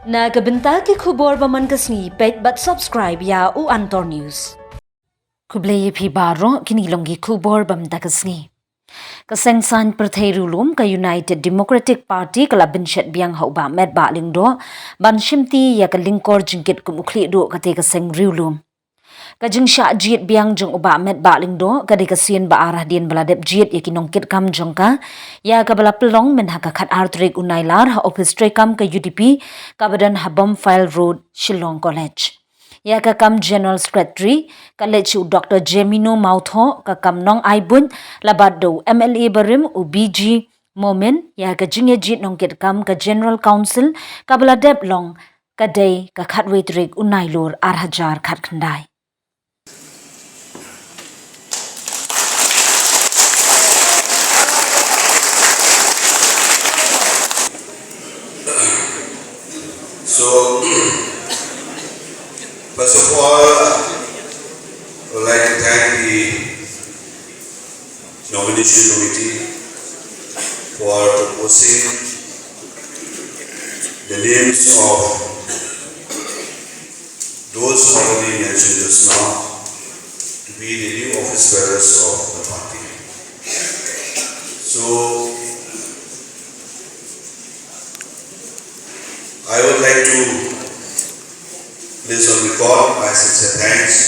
Nagabenta ke khubor baman kasni page but subscribe ya u Antor News. Khlieh phi baro kini longi khubor bamta kasni. Kasengsan perthai rulum ka United Democratic Party kala binshet biang hauba Metbah lingdo ban shimti ya ka lingkor jingkit kumukli do kate kaseng rulum. Kajing Shah jied biang jong uba Metbah lingdo kade kasien ba arah dien baladep jied ya kinongkit kam jongka ya ka bala pelong men haka khat artrik unailar ha office trekam ka UDP kabadan habom file road Shillong College. Ya ka kam General Secretary College Dr. Jemino Mautho ka kam nong aibun labat do MLA barim u BG Momen ya ka jingye jied nongkit kam ka General Council ka baladep long kadai ka khatwe trik unailor arhajar khat khandai. So, first of all, I would like to thank the nomination committee for proposing the names of those already mentioned just now to be the new office bearers of the party. So, I would like to place on record my sincere thanks